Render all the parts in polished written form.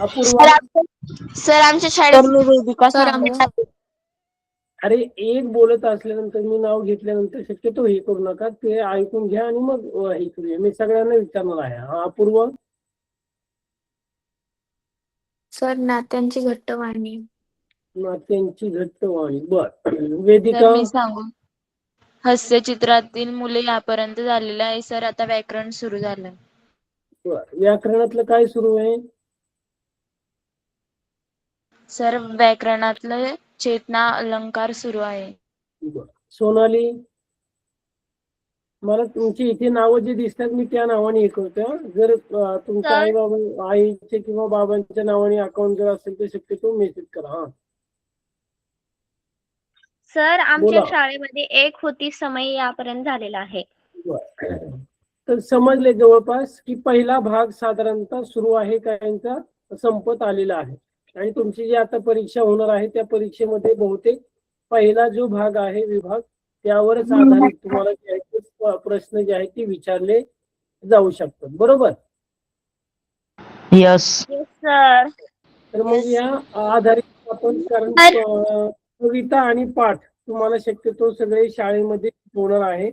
Apurva, sir आमच्या sir शाळेत मी Vedika sir सांगे. आमच्या अरे एक बोलत असल्यानंतर मी नाव घेतल्यानंतर शक्यतो हे करू नका, ते ऐकून घ्या आणि मग हे करूया. मी सगळ्यांना विचारणार आहे. हा अपूर्व, सर नात्यांची घट्टवाणी. नात्यांची घट्टवाणी. बर. सर वेदिका, मी सांगू, हास्यचित्रातील मुले यापर्यंत झालेले आहे सर, आता व्याकरण सुरू झालं. बर. व्याकरणातलं काय सुरू आहे? सर व्याकरणातलं चेतना अलंकार सुरू आहे. बर. सोनाली, मला तुमची इथे नावं जे दिसतात मी त्या नावाने हे करतो. जर तुमच्या आई बाबा, आईचे किंवा बाबांच्या नावाने अकाउंट जर असेल तर शक्यतो मेसेज करा. हा सर आमच्या बोला. शाळेमध्ये एक होती समय यापर्यंत झालेला आहे. तर समजले जवळपास की पहिला भाग साधारणतः सुरू आहे काहींचा संपत आलेला आहे. आणि तुमची जी आता परीक्षा होणार आहे त्या परीक्षेमध्ये बहुतेक पहिला जो भाग आहे विभाग त्यावरच आधारित तुम्हाला जे आहे प्रश्न जे आहेत ते विचारले जाऊ शकतात. बरोबर? यस. Yes sir. तर मग या आधारित आपण, कारण कविता आणि पाठ तुम्हाला शक्यतो सगळे शाळेमध्ये होणार आहे.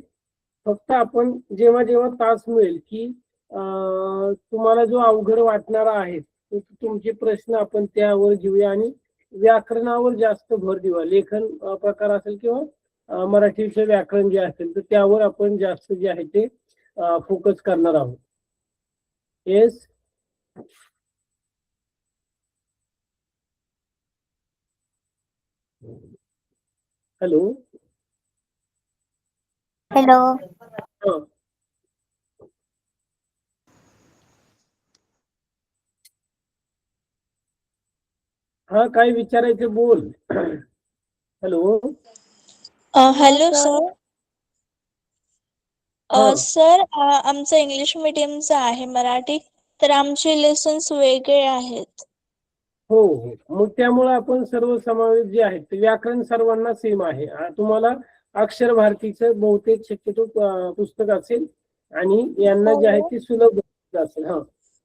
फक्त आपण जेव्हा जेव्हा तास मिळेल की तुम्हाला जो अवघड वाटणारा आहे तुमचे प्रश्न आपण त्यावर घेऊया आणि व्याकरणावर जास्त भर देऊया. लेखन प्रकार असेल किंवा मराठीचे व्याकरण जे असेल तर त्यावर आपण जास्त जे आहे ते फोकस करणार आहोत. येस. हॅलो. हॅलो. हा काय विचारायचं बोल. हॅलो. Hello sir. हा. सर आमचं इंग्लिश मीडियमचं आहे मराठी, तर आमचे लेसन्स वेगळे आहेत. हो हो. मग त्यामुळे आपण सर्व समावेश जे आहेत ते व्याकरण सर्वांना सेम आहे. तुम्हाला अक्षर भारतीचं बहुतेक शक्यतो पुस्तक असेल आणि यांना जे आहे ते सुलभ असेल. हा.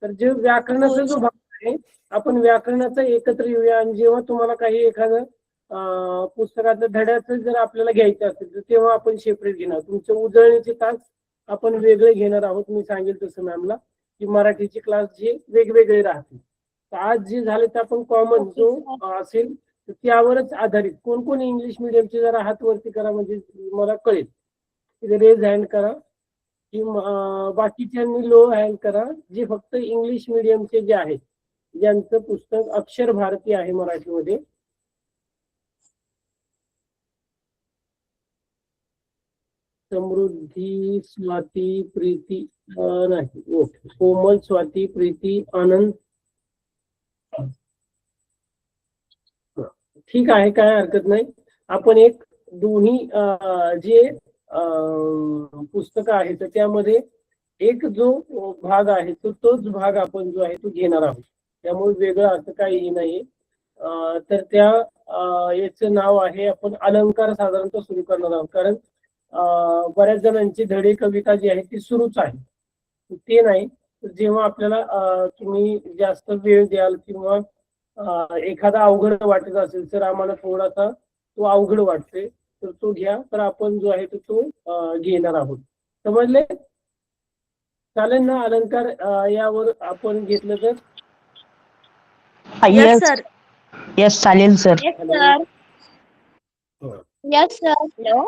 तर जे व्याकरणाचा जो भाग आहे आपण व्याकरणाचा एकत्र येऊया आणि जेव्हा तुम्हाला काही एखादं पुस्तकाचं धड्याचं जर आपल्याला घ्यायचं असेल तर तेव्हा आपण सेपरेट घेणार. तुमचे उजळणीचे तास आपण वेगळे घेणार आहोत. मी सांगेल तसं मॅमला की मराठीचे क्लास जे वेगवेगळे राहतील. आज जे झाले ते आपण कॉमन जो असेल त्यावरच आधारित. कोण कोण इंग्लिश मिडियमचे जरा हात वरती करा म्हणजे मला कळेल. रेज हँड करा की बाकीच्यांनी लो हँड करा जे फक्त इंग्लिश मिडियमचे जे आहेत ज्यांचं पुस्तक अक्षर भारती आहे मराठीमध्ये. समृद्धी, स्वाती, प्रीती नाही, ओके. कोमल, स्वाती, प्रीती, आनंद. ठीक आहे, काय हरकत नाही. आपण एक दोन्ही जे पुस्तक आहे तर त्यामध्ये एक जो भाग आहे तोच भाग आपण जो आहे तो घेणार आहोत. त्यामुळे वेगळं असं काही नाही. तर त्या याचं नाव आहे आपण अलंकार साधारणतः सुरू करणार आहोत. कारण बऱ्याच जणांची धडे कविता जी आहे ती सुरूच आहे ते नाही. जेव्हा आपल्याला तुम्ही जास्त वेळ द्याल किंवा एखादा अवघड वाटत असेल तर आम्हाला थोडासा तो अवघड वाटतोय तर तो घ्या. तर आपण जो आहे तो घेणार आहोत. समजले? चालेल ना? अलंकार यावर आपण घेतलं तर यस सर. यस चालेल sir. Yes sir. Yes sir. Hello.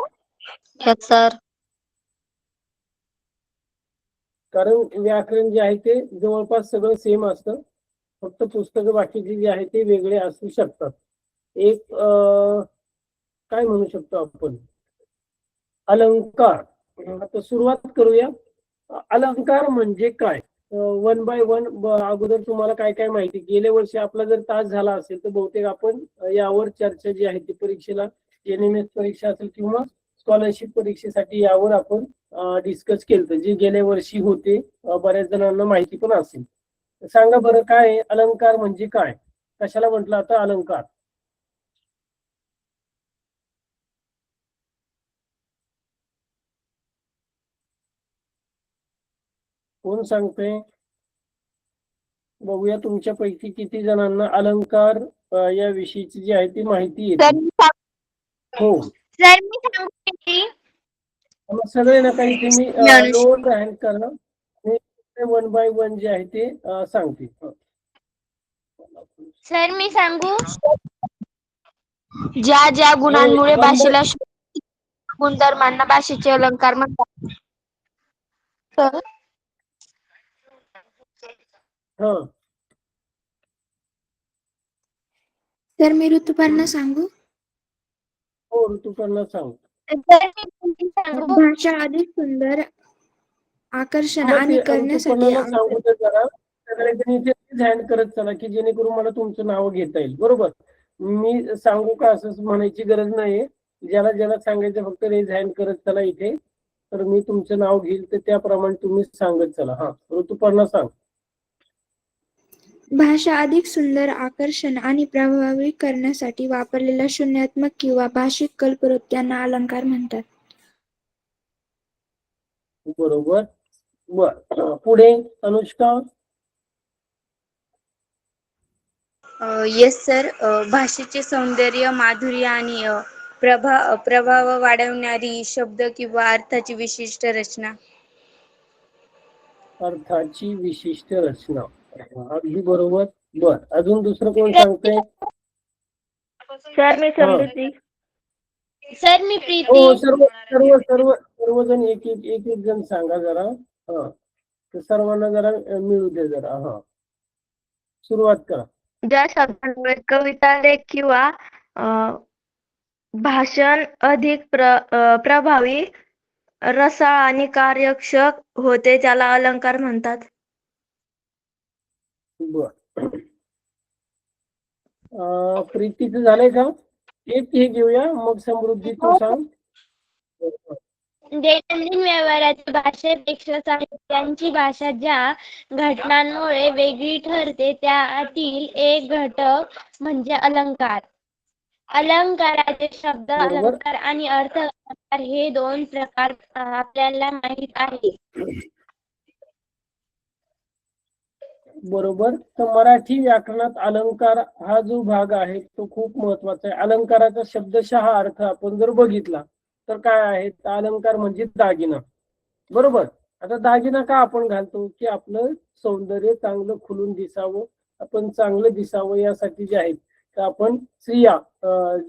Yes sir. कारण व्याकरण जे आहे ते जवळपास सगळं सेम असतं. फक्त पुस्तकं बाकीचे जे आहे ते वेगळे असू शकतात. एक काय म्हणू शकतो आपण अलंकार. आता सुरुवात करूया. अलंकार म्हणजे काय? वन बाय वन अगोदर तुम्हाला काय काय माहिती. गेल्या वर्षी आपला जर तास झाला असेल तर बहुतेक आपण यावर चर्चा जी आहे ती परीक्षेला एनएमएस परीक्षा असेल किंवा स्कॉलरशिप परीक्षेसाठी यावर आपण डिस्कस केलं जे गेल्या वर्षी होते. बऱ्याच जणांना माहिती पण असेल. सांगा बरं काय अलंकार म्हणजे काय? कशाला म्हटलं आता अलंकार? कोण सांगतोय? बघूया तुमच्यापैकी किती जणांना अलंकार या विषयीची जी आहे ती माहिती येते. हो, सर मी सांगू किती? मग सगळे नका इथे मी लोअर हँड करा आणि 1 बाय 1 जे आहे ते सांगते. हो. सर मी सांगू? ज्या ज्या गुणांमुळे one by- भाषेला गुणधर्मांना भाषेचे अलंकार म्हणतात. सर हा, तर मी ऋतुपर्णा सांगू. हो ऋतुपर्णा सांग. सर मी किती सांगू? भाषा अधिक सुंदर, आकर्षण मग आणि ते करण्यासाठी ऋतुपर्णाला सांगू दे जरा. सगळ्यांनी इथे हँड करत चला की जेणेकरून मला तुमचं नाव घेता येईल. बरोबर, मी सांगू का असं म्हणायची गरज नाहीये. ज्याला ज्याला सांगायचं फक्त रेज हँड करत चला इथे, तर मी तुमचं नाव घेईल तर त्याप्रमाणे तुम्ही सांगत चला. हा, ऋतुपर्णा सांग. भाषा अधिक सुंदर, आकर्षण आणि प्रभावी करण्यासाठी वापरलेल्या शून्यात्मक किंवा भाषिक कल्पवृत्त्यांना अलंकार म्हणतात. बरोबर. बर, पुढे अनुष्का. Yes sir. भाषेचे सौंदर्य, माधुर्य आणि प्रभाव वाढवणारी शब्द किंवा अर्थाची विशिष्ट रचना. अर्थाची विशिष्ट रचना. अगदी बरोबर. बर, अजून दुसरं कोण सांगतंय? सर मी समृद्धी. सर मी हो, प्रीती. सर्वजण एक एक जण सांगा जरा. हा, तर सर्वांना जरा मिळू दे जरा. हा, सुरुवात करा. ज्या शब्दांमुळे कविता, लेख किंवा भाषण अधिक प्रभावी, रसाळ आणि कार्यक्षम होते त्याला अलंकार म्हणतात. बर, प्रीतीचं झालंय का? एक हे घेऊया, मग समृद्धी तू सांग. दैनंदिन व्यवहारातील भाषेपेक्षा साहित्याची भाषा ज्या घटनांमुळे वेगळी ठरते त्यातील एक घटक म्हणजे अलंकार. अलंकाराचे शब्द बरोबर. अलंकार आणि अर्थ अलंकार हे दोन प्रकार आपल्याला माहित आहे. बरोबर. तर मराठी व्याकरणात अलंकार हा जो भाग आहे तो खूप महत्वाचा आहे. अलंकाराचा शब्दशः अर्थ आपण जर बघितला तर काय आहे, तर अलंकार म्हणजे दागिना. बरोबर. आता दागिना का आपण घालतो, की आपलं सौंदर्य चांगलं खुलून दिसावं, आपण चांगलं दिसावं यासाठी जे आहेत तर आपण स्त्रिया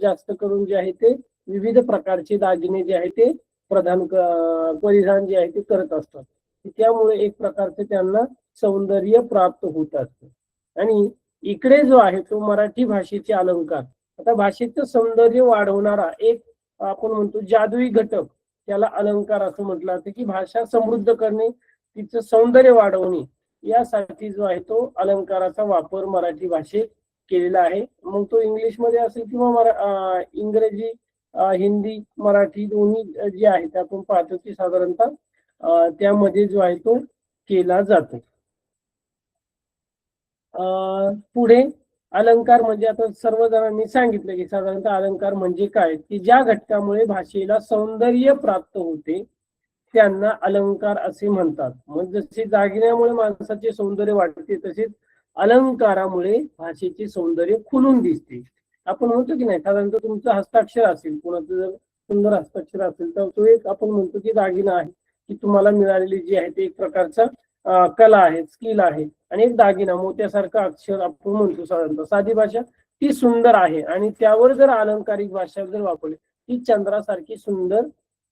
जास्त करून जे आहे ते विविध प्रकारचे दागिने जे आहे ते परिधान जे आहे ते करत असतात. त्यामुळे एक प्रकारचे त्यांना सौंदर्य प्राप्त होत असतं. आणि इकडे जो आहे तो मराठी भाषेचे अलंकार. आता भाषेचं सौंदर्य वाढवणारा एक आपण म्हणतो जादुई घटक, त्याला अलंकार असं म्हटलं जातं, की भाषा समृद्ध करणे, तिचं सौंदर्य वाढवणे यासाठी जो आहे तो अलंकाराचा वापर मराठी भाषेत केलेला आहे. मग तो इंग्लिशमध्ये असेल किंवा इंग्रजी, हिंदी, मराठी दोन्ही जे आहे ते आपण पाहतो की साधारणतः त्यामध्ये जो आहे तो केला जातो. पुढे अलंकार म्हणजे आता सर्वजणांनी सांगितलं की साधारणतः अलंकार म्हणजे काय, की ज्या घटकामुळे भाषेला सौंदर्य प्राप्त होते त्यांना अलंकार असे म्हणतात. मग जसे दागिन्यामुळे माणसाचे सौंदर्य वाढते तसेच अलंकारामुळे भाषेचे सौंदर्य खुलून दिसते. आपण म्हणतो की नाही, साधारणतः तुमचं हस्ताक्षर असेल, कोणाचं जर सुंदर हस्ताक्षर असेल तर तो एक आपण म्हणतो की दागिना आहे, की तुम्हाला मिळालेली जी आहे ते एक प्रकारचा कला आहे, स्किल आहे. आणि एक दागिना मोत्यासारखं अक्षर आपण म्हणतो साधारणतः. साधी भाषा ती सुंदर आहे आणि त्यावर जर अलंकारिक भाषा जर वापरली ती चंद्रासारखी सुंदर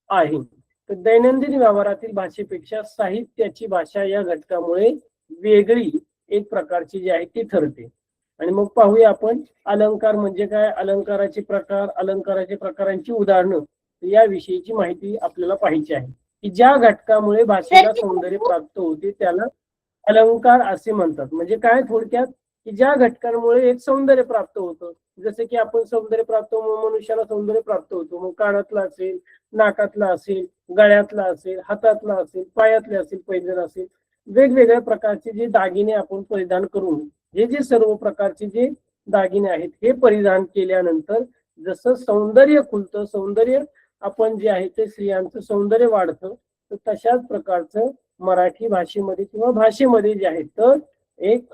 आहे. तर दैनंदिन व्यवहारातील भाषेपेक्षा साहित्याची भाषा या घटकामुळे वेगळी एक प्रकारची जी आहे ती ठरते. आणि मग पाहूया आपण अलंकार म्हणजे काय, अलंकाराचे प्रकार, अलंकाराच्या प्रकारांची उदाहरणं याविषयीची माहिती आपल्याला पाहिजे आहे. की ज्या घटकामुळे भाषेला सौंदर्य प्राप्त होते त्याला अलंकार असे म्हणतात. म्हणजे काय थोडक्यात, की ज्या घटकांमुळे एक सौंदर्य प्राप्त होतं, जसं की आपण सौंदर्य प्राप्त मनुष्याला सौंदर्य प्राप्त होतो, मग कानातला असेल, नाकातला असेल, गळ्यातला असेल, हातातला असेल, पायातले असेल, पैंजण असेल, वेगवेगळ्या प्रकारचे जे दागिने आपण परिधान करून हे जे सर्व प्रकारचे जे दागिने आहेत हे परिधान केल्यानंतर जसं सौंदर्य खुलतं, सौंदर्य आपण जे आहे ते स्त्रियांचं सौंदर्य वाढतं, तर तशाच प्रकारचं मराठी भाषेमध्ये किंवा भाषेमध्ये जे आहे तर एक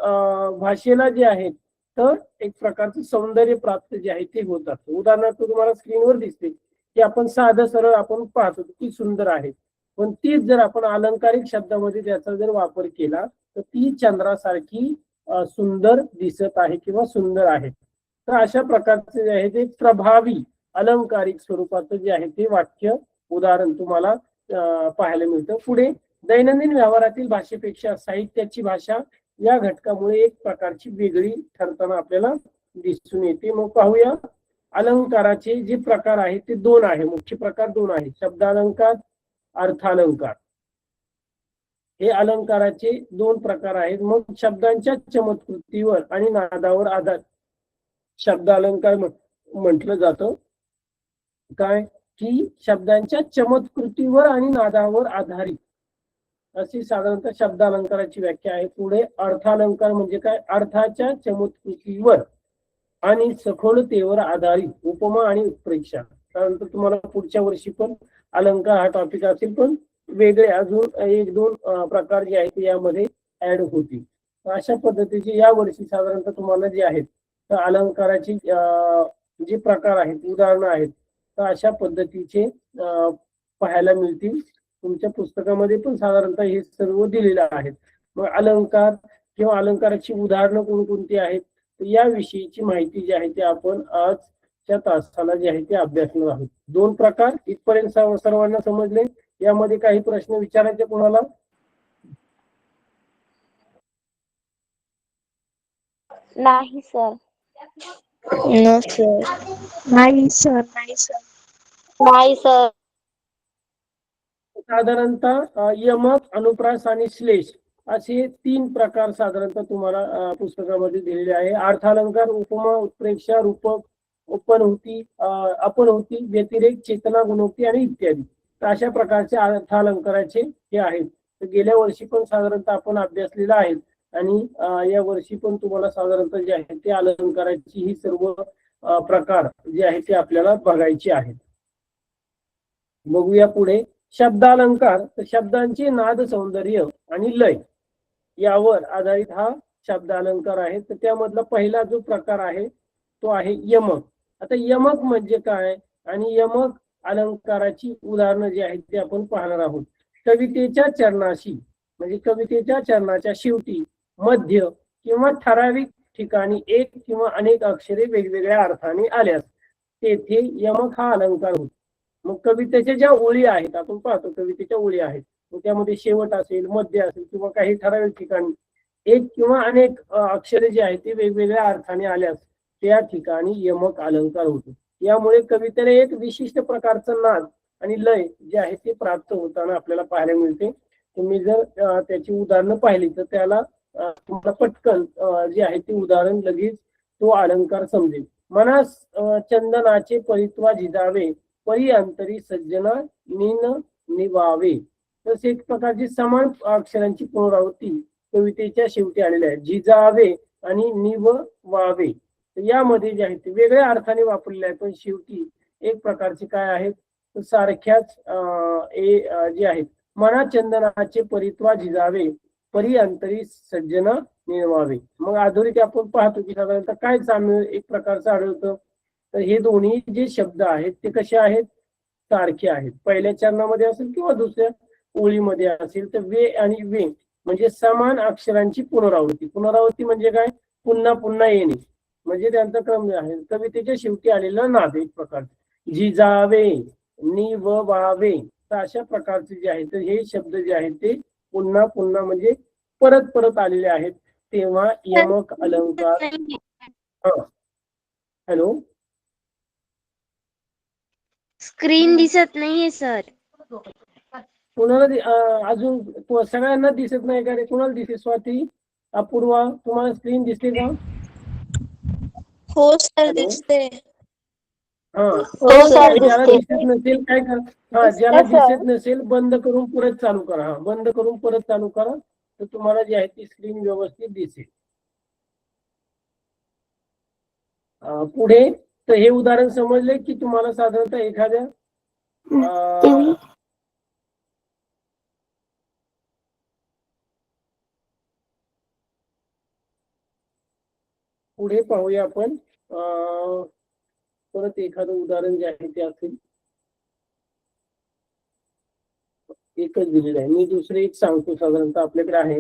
भाषेला जे आहे तर एक प्रकारचं सौंदर्य प्राप्त जे आहे ते होत असतं. उदाहरणार्थ तुम्हाला स्क्रीनवर दिसते की आपण साधं सरळ आपण पाहतो की सुंदर आहे, पण तीच जर आपण अलंकारिक शब्दामध्ये त्याचा जर वापर केला तर ती चंद्रासारखी सुंदर दिसत आहे किंवा सुंदर आहे. तर अशा प्रकारचे जे आहे ते प्रभावी अलंकारिक स्वरूपाचं जे आहे ते वाक्य उदाहरण तुम्हाला पाहायला मिळतं. पुढे दैनंदिन व्यवहारातील भाषेपेक्षा साहित्याची भाषा या घटकामुळे एक प्रकारची वेगळी ठरताना आपल्याला दिसून येते. मग पाहूया अलंकाराचे जे प्रकार आहेत ते दोन आहे, मुख्य प्रकार दोन आहेत, शब्दालंकार, अर्थालंकार. हे अलंकाराचे दोन प्रकार आहेत. मग शब्दांच्या चमत्कृतीवर आणि नादावर आधार शब्दालंकार म्हटलं जातं. काय की शब्दांच्या चमत्कृतीवर आणि नादावर आधारित अशी साधारणतः शब्दालंकाराची व्याख्या आहे. पुढे अर्थालंकार म्हणजे काय, अर्थाच्या चमत्कृतीवर आणि सखोलतेवर आधारित उपमा आणि उत्प्रेक्षा. त्यानंतर तुम्हाला पुढच्या वर्षी पण अलंकार हा टॉपिक असेल, पण वेगळे अजून एक दोन प्रकार जे आहेत यामध्ये ऍड होतील. अशा पद्धतीचे या वर्षी साधारणतः तुम्हाला जे आहेत तर अलंकाराची जे प्रकार आहेत उदाहरणं आहेत तर अशा पद्धतीचे पाहायला मिळतील. तुमच्या पुस्तकामध्ये पण साधारणतः हे सर्व दिलेलं आहे. मग अलंकार किंवा अलंकाराची उदाहरणं कोणकोणती आहेत याविषयीची माहिती जी आहे ते आपण आजच्या तासाला जे आहे ते अभ्यासणार आहोत. दोन प्रकार इथपर्यंत सर्वांना समजले. यामध्ये काही प्रश्न विचारायचे कोणाला? नाही सर. नाही सर. नाही सर. नाही सर. साधारणतः यमक, अनुप्रास आणि श्लेष असे तीन प्रकार साधारणतः तुम्हाला पुस्तकामध्ये दिलेले आहे. अर्थालंकार, उपमा, उत्प्रेक्षा, रूपक, उपनहुती, अपनहुती, व्यतिरेक, चेतना, गुणोक्ती आणि इत्यादी. तर अशा प्रकारचे अर्थालंकाराचे हे आहेत. तर गेल्या वर्षी पण साधारणतः आपण अभ्यासलेला आहे आणि या वर्षी पण तुम्हाला साधारणतः जे आहे ते अलंकाराची ही सर्व प्रकार जे आहे ते आपल्याला बघायचे आहेत. बघूया पुढे शब्दालंकार. तर शब्दांचे नाद, सौंदर्य आणि लय यावर आधारित हा शब्दालंकार आहे. तर त्यामधला पहिला जो प्रकार आहे तो आहे यमक. आता यमक म्हणजे काय आणि यमक अलंकाराची उदाहरणं जी आहेत ते आपण पाहणार आहोत. कवितेच्या चरणाशी म्हणजे कवितेच्या चरणाच्या शेवटी, मध्य किंवा ठराविक ठिकाणी एक किंवा अनेक अक्षरे वेगवेगळ्या अर्थाने आल्यास तेथे यमक हा अलंकार होतो. मग कवितेच्या ज्या ओळी आहेत आपण पाहतो कवितेच्या ओळी आहेत त्यामध्ये शेवट असेल, मध्य असेल किंवा काही ठराविक ठिकाणी एक किंवा अनेक अक्षरे जे आहेत ते वेगवेगळ्या अर्थाने आल्यास त्या ठिकाणी यमक अलंकार होतो. यामुळे कवितेला एक विशिष्ट प्रकारचं नाद आणि लय जे आहे ते प्राप्त होताना आपल्याला पाहायला मिळते. तुम्ही जर त्याची उदाहरणं पाहिली तर त्याला तुम्हाला पटकन जे आहे ते उदाहरण लगेच तो अलंकार समजेल. मनास चंदनाचे परित्वा झिजावे, परी अंतरी सज्जना नीन निवावे. तसे एक प्रकारची समान अक्षरांची पुनरावृत्ती कवितेच्या शेवटी आलेली आहे. झिजावे आणि निवावे यामध्ये जे आहे ते वेगळ्या अर्थाने वापरलेले आहे, पण शेवटी एक प्रकारचे काय आहेत सारख्याच जे आहेत. मना चंदनाचे परित्वा झिजावे, परी अंतरी सज्जना निर्मावे. मग अधोरेखित आपण पाहतो की साधारणतः काय साम्य एक प्रकारचं आढळतं. तर हे दोन्ही जे शब्द आहेत ते कसे आहेत, सारखे आहेत. पहिल्या चरणामध्ये असेल किंवा दुसऱ्या ओळीमध्ये असेल तर वे आणि वे म्हणजे समान अक्षरांची पुनरावृत्ती. पुनरावृत्ती म्हणजे काय, पुन्हा पुन्हा येणे म्हणजे त्यांचा क्रम आहे. कवितेच्या शेवटी आलेला नाद एक प्रकार. झिजावे, निवावे तर अशा प्रकारचे जे आहेत हे शब्द जे आहेत ते पुन्हा पुन्हा म्हणजे परत परत आलेले आहेत. तेव्हा यमक अलंकार. हॅलो, स्क्रीन दिसत नाहीये सर. कुणाला अजून सगळ्यांना दिसत नाही का रे? कुणाला दिसते? स्वाती, अपूर्वा, तुम्हाला स्क्रीन दिसते का? हो सर दिसते. हा, सर, ज्याला दिसते. दिसत नसेल काय करा, हा ज्याला दिसत नसेल बंद करून परत चालू करा. हा बंद करून परत चालू करा तर तुम्हाला जी आहे ती स्क्रीन व्यवस्थित दिसेल. पुढे तर हे उदाहरण समजले की तुम्हाला साधारणतः एखाद्या पुढे पाहूया आपण परत एखादं उदाहरण जे आहे ते असेल. एकच दिलेलं आहे. मी दुसरे एक सांगतो साधारणतः आपल्याकडे आहे.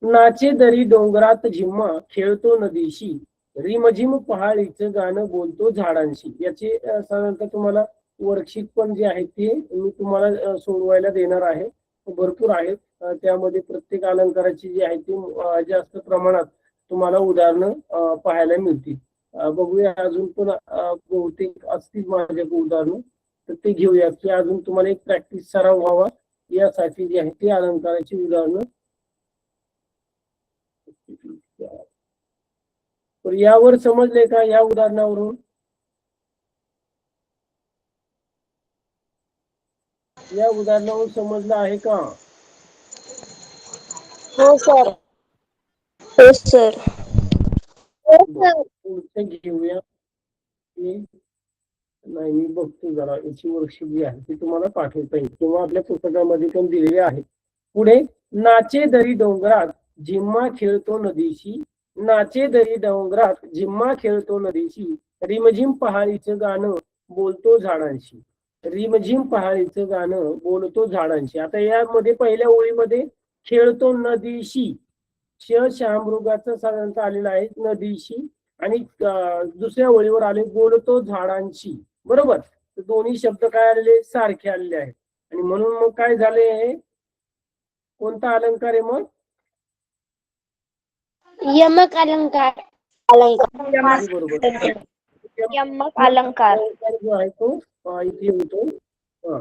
नाचे दरी डोंगरात झिम्मा खेळतो नदीशी रिमझिम पहाडीचं गाणं बोलतो झाडांशी. याचे साधारणतः तुम्हाला वर्कशीट पण जे आहे ते मी तुम्हाला सोडवायला देणार आहे. भरपूर आहेत. त्यामध्ये प्रत्येक अलंकाराची जी आहे ती जास्त प्रमाणात तुम्हाला उदाहरणं पाहायला मिळतील. बघूया अजून पण बहुतेक असतील माझ्याकडे उदाहरणं, तर ते घेऊया की अजून तुम्हाला एक प्रॅक्टिस सराव व्हावा यासाठी जे आहे ते अलंकाराची उदाहरणं. तर यावर समजले का? या उदाहरणावरून या उदाहरणावरून समजलं आहे का? हो सर. हो सर. पुढचं घेऊया. नाही मी बघतो जरा याची वर्कशीट जी आहे ती तुम्हाला पाठवता येईल किंवा आपल्या पुस्तकामध्ये पण दिलेली आहे. पुढे नाचे दरी डोंगरात झिम्मा खेळतो नदीशी नाचे दरी डोंगरात झिम्मा खेळतो नदीशी रिमझिम पहाडीचं गाणं बोलतो झाडांशी. रिमझिम पहाडीचं गाणं बोलतो झाडांशी. आता यामध्ये पहिल्या ओळीमध्ये खेळतो नदीशी श्यामृगाचं साधारणतः आलेलं आहे नदीशी आणि दुसऱ्या ओळीवर आले बोलतो झाडांशी. बरोबर. तर दोन्ही शब्द काय आलेले? सारखे आलेले आहेत. आणि म्हणून मग काय झाले? कोणता अलंकार आहे मग? यमक अलंकार. बरोबर. यमक अलंकार जो आहे तो इथे होतो.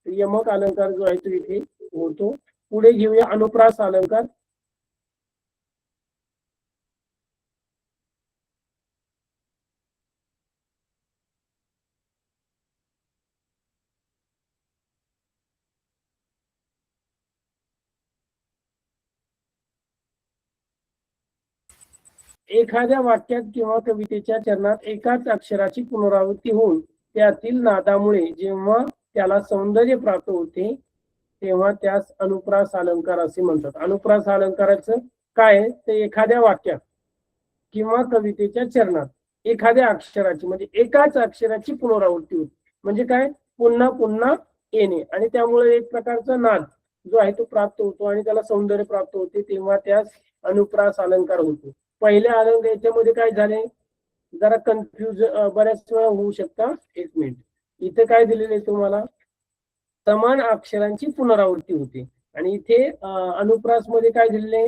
यमक अलंकार जो आहे तो इथे होतो. पुढे घेऊया अनुप्रास अलंकार. एखाद्या वाक्यात किंवा कवितेच्या चरणात एकाच अक्षराची पुनरावृत्ती होऊन त्यातील नादामुळे जेव्हा त्याला सौंदर्य प्राप्त होते तेव्हा त्यास अनुप्रास अलंकार असे म्हणतात. अनुप्रास अलंकाराचं काय? ते एखाद्या वाक्यात किंवा कवितेच्या चरणात एखाद्या अक्षराची म्हणजे एकाच अक्षराची पुनरावृत्ती होते. म्हणजे काय? पुन्हा पुन्हा येणे आणि त्यामुळे एक प्रकारचा नाद जो आहे तो प्राप्त होतो आणि त्याला सौंदर्य प्राप्त होते तेव्हा त्यास अनुप्रास अलंकार होतो. पहिल्या अलंकार याच्यामध्ये काय झाले? जरा कन्फ्युज बऱ्याच वेळा होऊ शकता. एक मिनिट. इथे काय दिलेले तुम्हाला? समान अक्षरांची पुनरावृत्ती होते आणि इथे अनुप्रास मध्ये काय दिलेले?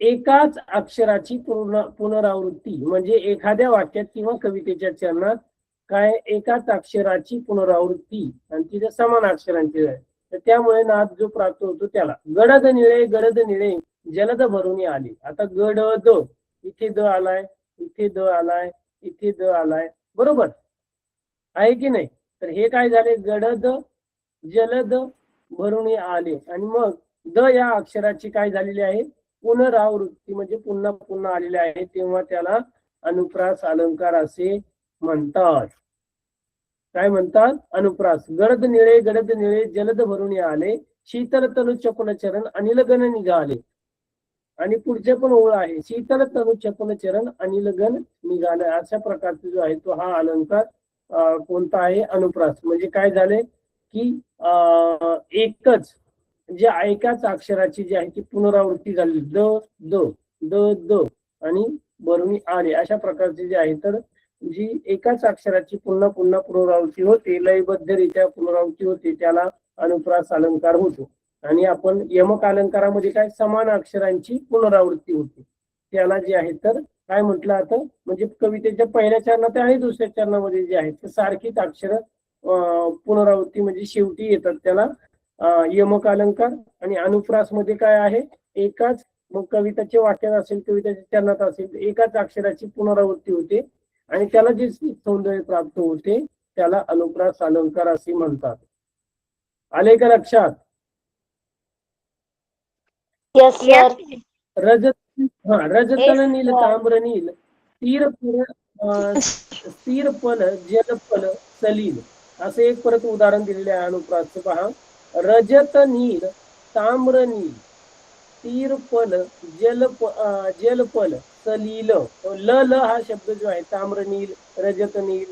एकाच अक्षराची पुनरावृत्ती म्हणजे एखाद्या वाक्यात किंवा कवितेच्या चरणात काय एकाच अक्षराची पुनरावृत्ती आणि तिथे समान अक्षरांची आहे. तर त्यामुळे नाद जो प्राप्त होतो त्याला गडद निळे जलद भरून आले. आता गडद इथे द आलाय, इथे द आलाय, इथे द आलाय. बरोबर आहे की नाही? तर हे काय झाले? गडद जलद भरून आले आणि मग द या अक्षराची काय झालेली आहे? पुनरावृत्ती म्हणजे पुन्हा पुन्हा आलेले आहे तेव्हा त्याला अनुप्रास अलंकार असे म्हणतात. काय म्हणतात? अनुप्रास. गडद निळे जलद भरून आले शीतल तनु चपल चरण अनिलगन निघाले. आणि पुढचे पण ओळ आहे शीतल तनु चपल चरण अनिलगन निघाले. अशा प्रकारचा जो आहे तो हा अलंकार कोणता आहे? अनुप्रास. म्हणजे काय झाले की एकच जे एकाच अक्षराची जी आहे ती पुनरावृत्ती झाली. द द द द आणि भरून आले अशा प्रकारचे जे आहे तर जी एकाच अक्षराची पुन्हा पुन्हा पुनरावृत्ती होते लयबद्धरित्या पुनरावृत्ती होते त्याला अनुप्रास अलंकार होतो. आणि आपण यमक अलंकारामध्ये काय समान अक्षरांची पुनरावृत्ती होते त्याला जे आहे तर काय म्हटलं आता? म्हणजे कवितेच्या पहिल्या चरणात आणि दुसऱ्या चरणामध्ये जे आहेत सारखीच अक्षर पुनरावृत्ती म्हणजे शेवटी येतात त्याला यमक अलंकार. आणि अनुप्रास मध्ये काय आहे? एकाच मग कविताचे वाक्यात असेल कविताच्या चरणात असेल एकाच अक्षराची पुनरावृत्ती होते आणि त्याला जे सौंदर्य प्राप्त होते त्याला अनुप्रास अलंकार असे म्हणतात. आले का लक्षात? रजतन नील ताम्र नील स्थिर पल जलपल सलील असं एक परत उदाहरण दिलेले आहे अनुप्रासचं. पहा. रजत नील ताम्रनील, तीरपल, जलपल, सलील. ल ल हा शब्द जो आहे ताम्रनील, रजतनील,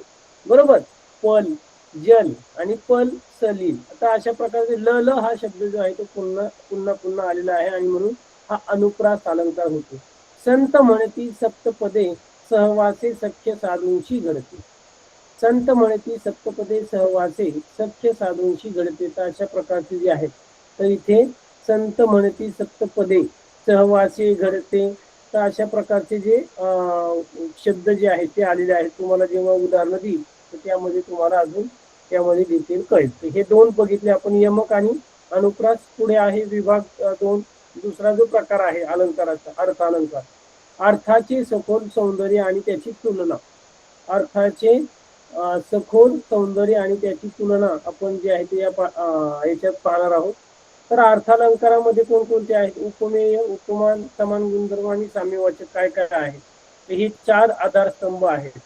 बरोबर, पल जल आणि पल सलील. आता अशा प्रकारे ल ल हा शब्द जो आहे तो पुन्हा पुन्हा पुन्हा आलेला आहे आणि म्हणून हा अनुप्रास अलंकार होतो. संत म्हणती सप्तपदे सहवासे सख्य साधूंशी घडते. संत म्हणती सप्तपदे सहवासे सख्य साधूंशी घडते. तर अशा प्रकारचे जे आहेत तर इथे संत म्हणती सप्तपदे सहवासे घडते. तर अशा प्रकारचे जे शब्द जे आहेत ते आलेले आहेत. तुम्हाला जेव्हा उदाहरणं देईल तर त्यामध्ये तुम्हाला अजून त्यामध्ये डिटेल कळते. हे दोन बघितले आपण, यमक आणि अनुप्रास. पुढे आहे विभाग 2, दुसरा जो प्रकार आहे अलंकाराचा, अर्थालंकार. अर्थाचे सखोल सौंदर्य आणि त्याची तुलना. अर्थाचे सखोल सौंदर्य आणि त्याची तुलना आपण जे आहे ते याच्यात पाहणार आहोत. तर अर्थालंकारामध्ये कोणकोणते आहेत? उपमेय, उपमान, समान गुणधर्म आणि साम्यवाचक काय काय आहे. तर हे 4 आधारस्तंभ आहेत.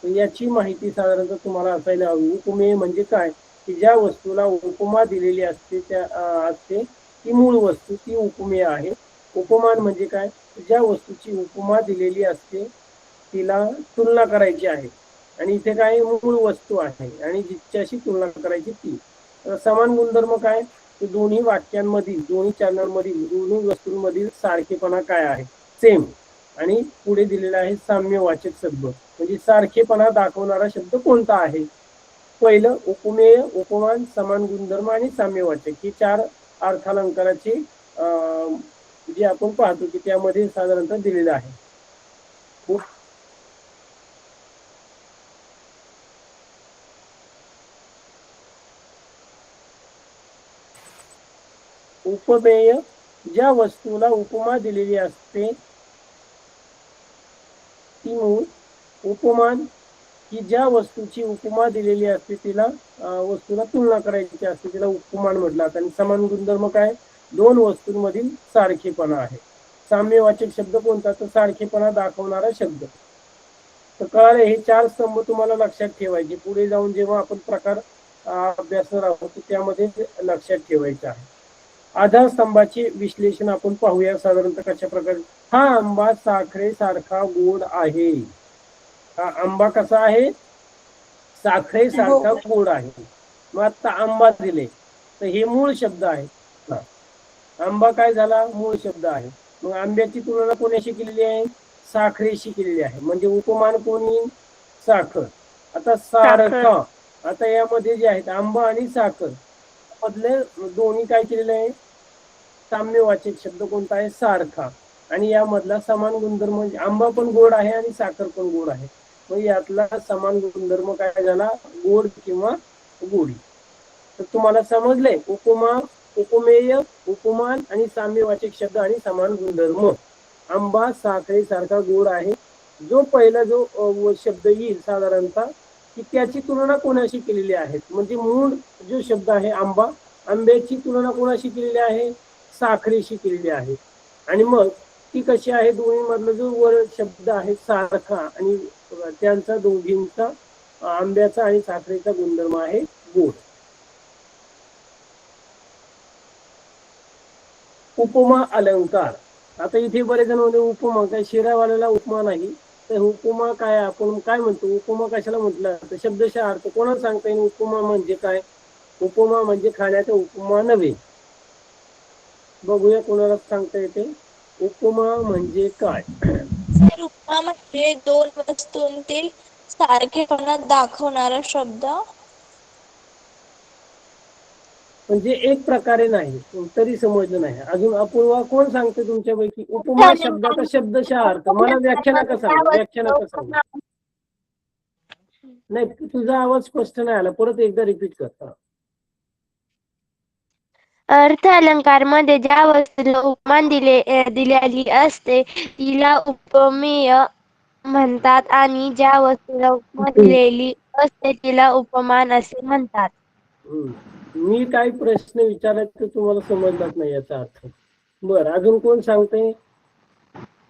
तर याची माहिती साधारणतः तुम्हाला असायला हवी. उपमेय म्हणजे काय, की ज्या वस्तूला उपमा दिलेली असते असते ती मूळ वस्तू, ती उपमेय आहे. उपमान म्हणजे काय, ज्या वस्तूची उपमा दिलेली असते तिला तुलना करायची आहे आणि इथे काय मूळ वस्तू आहे आणि जिच्याशी तुलना करायची ती. समान गुणधर्म काय, की दोन्ही वाक्यांमधील, दोन्ही चॅनलमधील, दोन्ही वस्तूंमधील सारखेपणा काय आहे, सेम. आणि पुढे दिलेला आहे साम्यवाचक शब्द, म्हणजे सारखेपणा दाखवणारा शब्द कोणता आहे. पहिलं उपमेय, उपमान, समान गुणधर्म आणि साम्यवाचक, ही 4 अर्थालंकाराचे जे आपण पाहतो की त्यामध्ये साधारणतः दिलेलं आहे. उपमेय, ज्या वस्तूला उपमा दिलेली असते ती मूळ. उपमान, की ज्या वस्तूची उपमा दिलेली असते तिला वस्तूला तुलना करायची असते, तिला उपमान म्हटलं. आणि समान गुणधर्म काय, 2 वस्तूंमधील सारखेपणा आहे. साम्यवाचक शब्द कोणता, तर सारखेपणा दाखवणारा शब्द. तर कळाले, हे 4 स्तंभ तुम्हाला लक्षात ठेवायचे. पुढे जाऊन जेव्हा आपण प्रकार अभ्यासणार आहोत त्यामध्ये लक्षात ठेवायचं आहे. आधारस्तंभाचे विश्लेषण आपण पाहूया साधारणतः कशा प्रकारे. हा आंबा साखरेसारखा गोड आहे. हा आंबा कसा आहे, साखरेसारखा गोड आहे. मग आता आंबा दिले तर हे मूळ शब्द आहे. आंबा काय झाला, मूळ शब्द आहे. मग आंब्याची तुलना कोणाशी केलेली आहे, साखरेशी केलेली आहे. म्हणजे उपमान कोणी, साखर. आता सारखा, आता यामध्ये जे आहेत आंबा आणि साखर मधले दोन्ही काय केलेले आहे, साम्यवाचक शब्द कोणता आहे, सारखा. आणि यामधला समान गुणधर्म म्हणजे आंबा पण गोड आहे आणि साखर पण गोड आहे. मग यातला समान गुणधर्म काय झाला, गोड किंवा गोडी. तर तुम्हाला समजले, उपमा, उपमेय, उपमान आणि साम्यवाचक शब्द आणि समान गुणधर्म. आंबा साखरेसारखा गोड आहे, जो पहिला जो शब्द येईल साधारणतः की त्याची तुलना कोणाशी केलेली आहे, म्हणजे मूळ जो शब्द आहे आंबा, आंब्याची तुलना कोणाशी केलेली आहे, साखरेशी केलेली आहे. आणि मग ती कशी आहे, दोन्ही मधला जो वर शब्द आहे सारखा आणि त्यांचा दोघींचा आंब्याचा आणि साखरेचा गुणधर्म आहे गोड. उपमा अलंकार. आता इथे बरेच जण म्हणते उपमा काय, शिरावाल्याला उपमा नाही. तर उपमा काय, आपण काय म्हणतो, उपमा कशाला म्हटलं तर शब्दशः अर्थ कोणाला सांगता येईल. उपमा म्हणजे काय, उपमा म्हणजे खाण्याचा उपमा नव्हे. बघूया कोणाला सांगता येते. उपमा म्हणजे काय. उपमा म्हणजे 2 वस्तूंतील सारखेपणा दाखवणारा शब्द. म्हणजे एक प्रकारे नाही तरी समजलं नाही अजून. अपूर्वा कोण सांगते तुमच्यापैकी, उपमा शब्दाचा शब्दशः अर्थ मला व्याख्या नका सांगू, व्याख्या नका सांगू. नाही, तुझा आवाज स्पष्ट नाही आला, परत एकदा रिपीट कर. अर्थ अलंकार मध्ये ज्या वस्तूला उपमान दिलेली असते तिला उपमेय म्हणतात आणि ज्या वस्तूला उपमा दिलेली असते तिला उपमान असे म्हणतात. मी काही प्रश्न विचारत तर तुम्हाला समजलाच नाही याचा अर्थ. बरं, अजून कोण सांगते,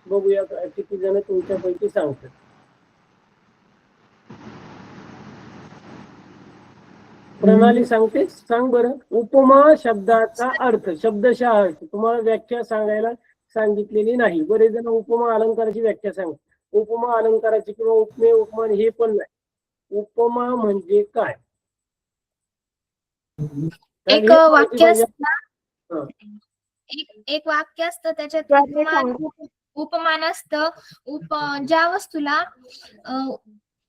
बघूया किती जण तुमच्यापैकी सांगतात. प्रणाली सांगते, सांग बरं. उपमा शब्दाचा अर्थ, शब्दशः अर्थ तुम्हाला व्याख्या सांगायला सांगितलेली नाही. बरेच जण उपमा अलंकाराची व्याख्या सांग. उपमा अलंकाराची किंवा उपमेय उपमान हे पण नाही. उपमा म्हणजे काय? तर एक हे माहिती वाक्य पाहिजे. असतं हा. एक वाक्य असतं त्याच्यात त्यातले सांगू. उपमान असतं. ज्या वस्तूला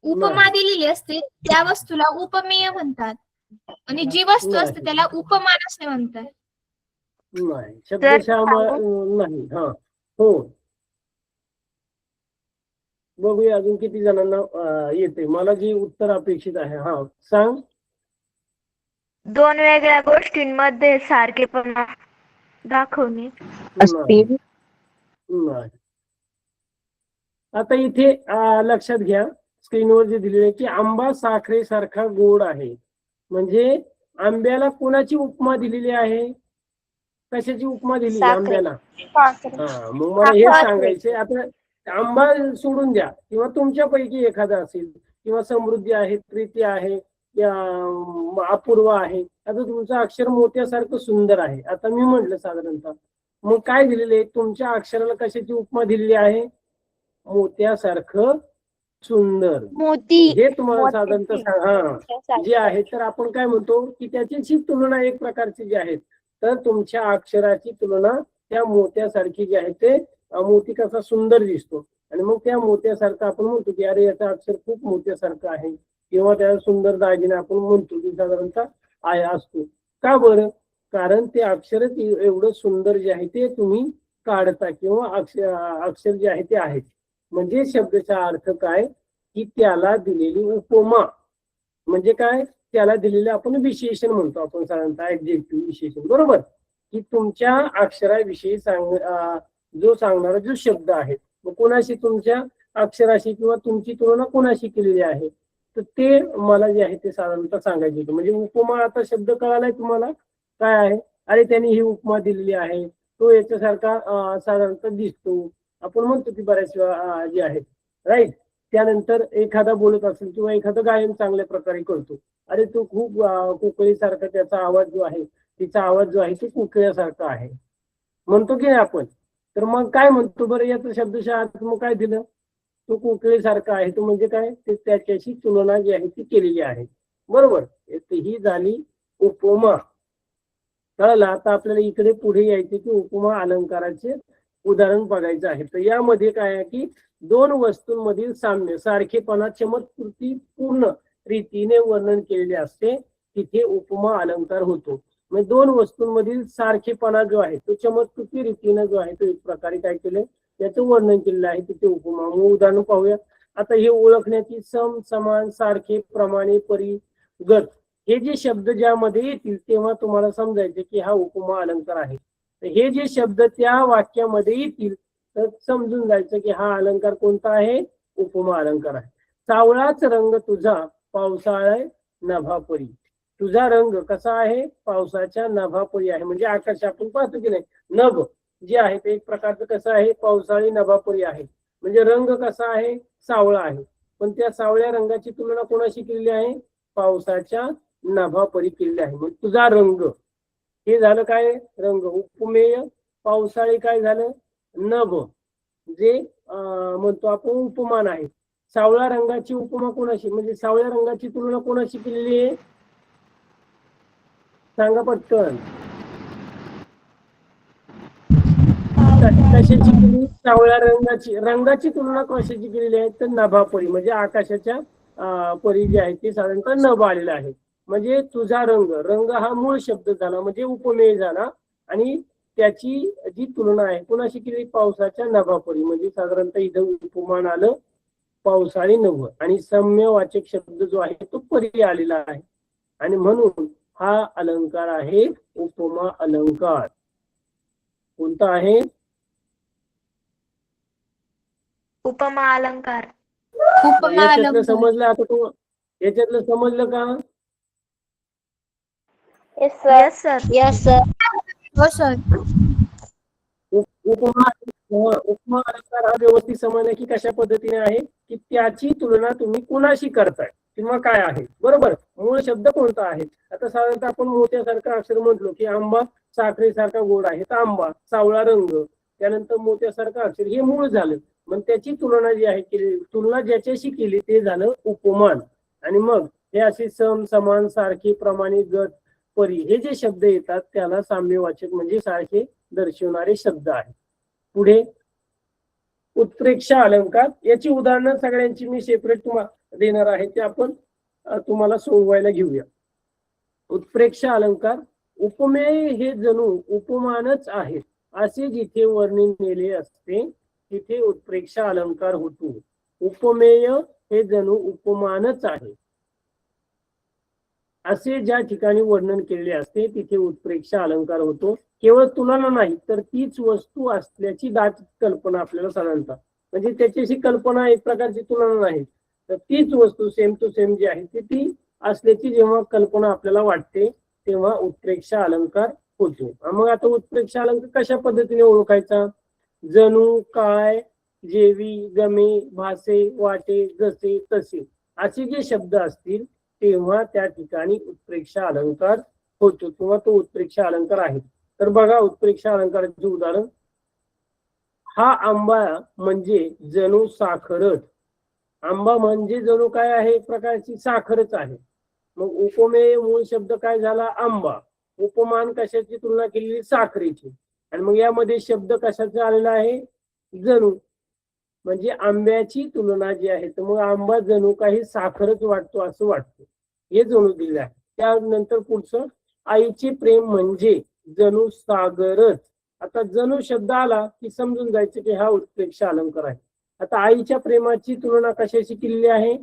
उपमा दिलेली असते त्या वस्तूला उपमेय म्हणतात आणि जी वस्तू असते नाही. त्याला उपमान असे म्हणतात. नाही, शब्दशः नाही. हा, हो, बघूया अजून किती जणांना येते. मला जी उत्तर अपेक्षित आहे. हा, सांग. दोन वेगळ्या गोष्टींमध्ये सारखेपणा दाखवणे. नाही. नाही. आता इथे लक्षात घ्या, स्क्रीनवर जे दिलेले आहे की आंबा साखरेसारखा गोड आहे. म्हणजे आंब्याला कोणाची उपमा दिलेली आहे? कशाची उपमा दिली साखरे. आंब्याला? साखरे. हा, मग मला हे सांगायचे. आता आंबा सोडून द्या, किंवा तुमच्यापैकी एखादा असेल, किंवा समृद्धी आहे, प्रीती आहे, या अपूर्व आहे. आता तुमचं अक्षर मोत्यासारखं सुंदर आहे. आता मी म्हटलं साधारणतः, मग काय दिलेले आहे? तुमच्या अक्षराला कशाची उपमा दिलेली आहे? मोत्यासारखं सुंदर. मोती. हे तुम्हाला साधारणतः हा जे आहे, तर आपण काय म्हणतो की त्याच्याशी तुलना एक प्रकारची जी आहे, तर तुमच्या अक्षराची तुलना त्या मोत्यासारखी जी आहे, ते मोती कसा सुंदर दिसतो, आणि मग त्या मोत्यासारखं आपण म्हणतो की अरे याचं अक्षर खूप मोत्यासारखं आहे, किंवा त्या सुंदर दागिने आपण म्हणतो की साधारणतः आहे असतो. का बरं? कारण ते अक्षरच एवढं सुंदर जे आहे ते तुम्ही काढता, किंवा अक्षर जे आहे ते आहे. म्हणजे शब्दाचा अर्थ काय की त्याला दिलेली उपमा म्हणजे काय? त्याला दिलेले आपण विशेषण म्हणतो आपण साधारणतः, ऍडजेक्टिव्ह विशेषण, बरोबर? की तुमच्या अक्षराविषयी जो सांगणारा जो शब्द आहे, मग कोणाशी तुमच्या अक्षराशी किंवा तुमची तुलना कोणाशी केलेली आहे, तर ते मला जे आहे ते साधारणतः सांगायचे होते. म्हणजे उपमा, आता शब्द कळालाय तुम्हाला काय आहे? अरे त्यांनी ही उपमा दिलेली आहे, तो याच्यासारखा साधारणतः दिसतो, आपण म्हणतो की बऱ्याच वेळा जे आहेत, राईट. त्यानंतर एखादा बोलत असेल किंवा एखादं गायन चांगल्या प्रकारे करतो, अरे तो खूप कोकिळीसारखा त्याचा आवाज जो आहे, तिचा आवाज जो आहे तो कोकिळ्यासारखा आहे, म्हणतो की नाही आपण? तर मग काय म्हणतो बरं याचा शब्दशः अर्थ मग काय दिलं? तो कोकिळीसारखा आहे, तो म्हणजे काय? ते त्याच्याशी तुलना जी आहे ती केलेली आहे, बरोबर? ही झाली उपमा. कळलं? आता आपल्याला इकडे पुढे यायचे की उपमा अलंकाराचे उदाहरण बघायचं आहे. तर यामध्ये काय आहे की दोन वस्तूंमधील साम्य, सारखेपणा, चमत्कृती पूर्ण रीतीने वर्णन केलेले असते, तिथे उपमा अलंकार होतो. म्हणजे दोन वस्तूंमधील सारखेपणा जो आहे तो चमत्कृती रीतीने जो आहे तो एक प्रकारे काय केलंय त्याचं वर्णन केलेलं आहे, तिथे उपमा. मग उदाहरण पाहूया. आता हे ओळखण्याची सम, समान, सारखे, प्रमाणे, परी, गत हे जे शब्द ज्यामध्ये येतील तेव्हा तुम्हाला समजायचे की हा उपमा अलंकार आहे. तर हे जे शब्द त्या वाक्यामध्ये येतील तर समजून जायचं की हा अलंकार कोणता आहे? उपमा अलंकार आहे. सावळाच रंग तुझा पावसाळ्या नभापरी. तुझा रंग कसा आहे? पावसाच्या नभापरी आहे. म्हणजे आकाश आपण पाहतो की नाही, नभ जे आहे ते एक प्रकारचं कसं आहे? पावसाळी नभापरी आहे. म्हणजे रंग कसा आहे? सावळा आहे. पण त्या सावळ्या रंगाची तुलना कोणाशी केलेली आहे? पावसाच्या नभापरी केलेली आहे. म्हणजे तुझा रंग हे झालं काय? रंग. उपमेय. पावसाळी काय झालं? नभ, जे म्हणतो आपण उपमान आहे. सावळ्या रंगाची उपमा कोणाशी, म्हणजे सावळ्या रंगाची तुलना कोणाशी केलेली आहे? सांगा पटकन. कशाची केली? सावळ्या रंगाची तुलना कशाची केलेली आहे? तर नभापरी, म्हणजे आकाशाच्या परी जे आहे ते साधारणतः नभ आलेला आहे. म्हणजे तुझा रंग, रंग हा मूळ शब्द झाला, म्हणजे उपमेय झाला, आणि त्याची जी तुलना आहे कोणाशी केली? पावसाच्या नभापरी, म्हणजे साधारणतः इथं उपमान आलं पावसाळी नभ, आणि सम्यवाचक शब्द जो आहे तो परी आलेला आहे, आणि म्हणून हा अलंकार आहे उपमा अलंकार. कोणता आहे? उपमा अलंकार. उपमा याच्यातलं अलंकार. समजलं? आता तू याच्यातलं समजलं का? Yes sir. Yes sir. हो सर. उपमा अलंकार हा व्यवस्थित समजणे की कशा पद्धतीने आहे की त्याची तुलना तुम्ही कुणाशी करताय. किंवा काय आहे, बरोबर. मूळ शब्द कोणता आहे. आता साधारणतः आपण मोत्यासारखं अक्षर म्हटलो की आंबा साखरेसारखा गोड आहे, तर आंबा, सावळा रंग, त्यानंतर मोत्यासारखं अक्षर, हे मूळ झालं. मग त्याची तुलना जी आहे केली, तुलना ज्याच्याशी केली ते झालं उपमान. आणि मग हे असे सम, समान, सारखे, प्रमाणे, गट, परी हे जे शब्द येतात त्याला साम्यवाचक म्हणजे सारखे दर्शवणारे शब्द आहेत. पुढे उत्प्रेक्षा अलंकार, याची उदाहरणं सगळ्यांची मी सेपरेट तुम्हाला देणार आहे, ते आपण तुम्हाला सोडवायला घेऊया. उत्प्रेक्षा अलंकार, उपमेय हे जणू उपमानच आहे असे जिथे वर्णन केले असते तिथे उत्प्रेक्षा अलंकार होतो. उपमेय हे जणू उपमानच आहे असे ज्या ठिकाणी वर्णन केलेले असते तिथे उत्प्रेक्षा अलंकार होतो. केवळ तुलना नाही तर तीच वस्तू असल्याची दाट कल्पना आपल्याला साधारणतः, म्हणजे त्याच्याशी कल्पना एक प्रकारची तुलना नाही तर तीच वस्तू सेम टू सेम जी आहे ती असल्याची जेव्हा कल्पना आपल्याला वाटते तेव्हा उत्प्रेक्षा अलंकार होतो. मग आता उत्प्रेक्षा अलंकार कशा पद्धतीने ओळखायचा. जणू, काय, जेवी, गमे, भासे, वाटे, जसे, तसे असे जे शब्द असतील तेव्हा त्या ठिकाणी उत्प्रेक्षा अलंकार होतो किंवा तो उत्प्रेक्षा अलंकार आहे. तर बघा उत्प्रेक्षा अलंकाराचे उदाहरण. हा आंबा म्हणजे जणू साखरच. आंबा म्हणजे जणू काय आहे, एक प्रकारची साखरच आहे. मग उपमेय मूळ शब्द काय झाला, आंबा. उपमान कशाची तुलना केलेली, साखरेची. आणि मग यामध्ये शब्द कशाचा आलेला आहे, जणू, म्हणजे आंब्याची तुलना जी आहे. तर मग आंबा जणू काही साखरच वाटतो असं वाटतं, हे जणू दिले आहे. त्यानंतर पुढचं, आईचे प्रेम म्हणजे जणू सागरच. आता जणू शब्द आला की समजून जायचं की हा उत्प्रेक्षा अलंकार आहे. आता आईच्या प्रेमाची तुलना कशाशी केलेली आहे,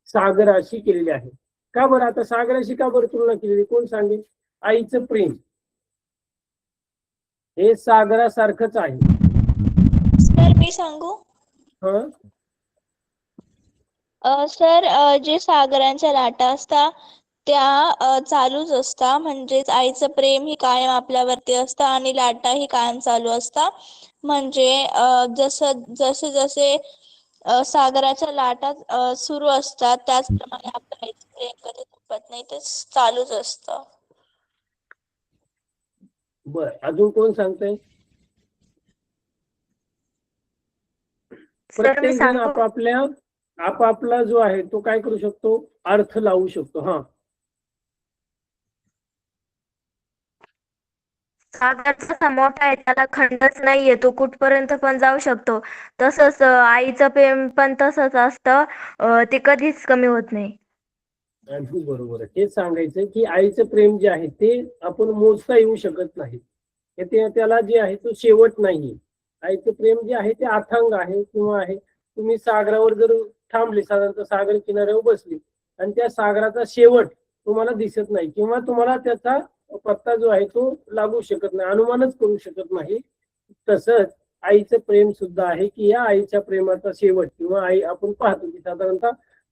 सागराशी केलेली आहे. का बरं, आता सागराशी का बरं तुलना केलेली, कोण सांगेल. आईचं प्रेम हे सागरासारखंच आहे. सर मी सांगू. हा, सर जे सागरांच्या लाटा असतात त्या चालूच असतात, म्हणजेच आईचं प्रेम ही कायम आपल्यावरती असतं आणि लाटा ही कायम चालू असतात. म्हणजे जसे जसे सागराच्या लाटा सुरू असतात त्याचप्रमाणे आपलं आईचं प्रेम कधी संपत नाही, ते चालूच असतं. बर, अजून कोण सांगतंय. सर मी प्रत्येक जण सांगू. आपापला जो आहे तो काय करू शकतो, अर्थ लावू शकतो. हा, सागर जसा मोठा आहे त्याला खंडच नाहीये, तो कुठपर्यंत पण जाऊ शकतो. तसंच आईचं प्रेम पण तसंच असतं, ते कधीच कमी होत नाही. अगदी बरोबर आहे. तेच सांगायचं की आईचं प्रेम जे आहे ते आपण मोजता येऊ शकत नाही. त्याला जे आहे तो शेवट नाही. आईचं प्रेम जे आहे ते अथांग आहे किंवा आहे. तुम्ही सागरावर जर थांबले, साधारणतः सागर किनाऱ्यावर बसली आणि त्या सागराचा शेवट तुम्हाला दिसत नाही किंवा तुम्हाला त्याचा पत्ता जो आहे तो लागू शकत नाही, अनुमानच करू शकत नाही. तसंच आईचं प्रेम सुद्धा आहे की या आईच्या प्रेमाचा शेवट किंवा आई आपण पाहतो की साधारणतः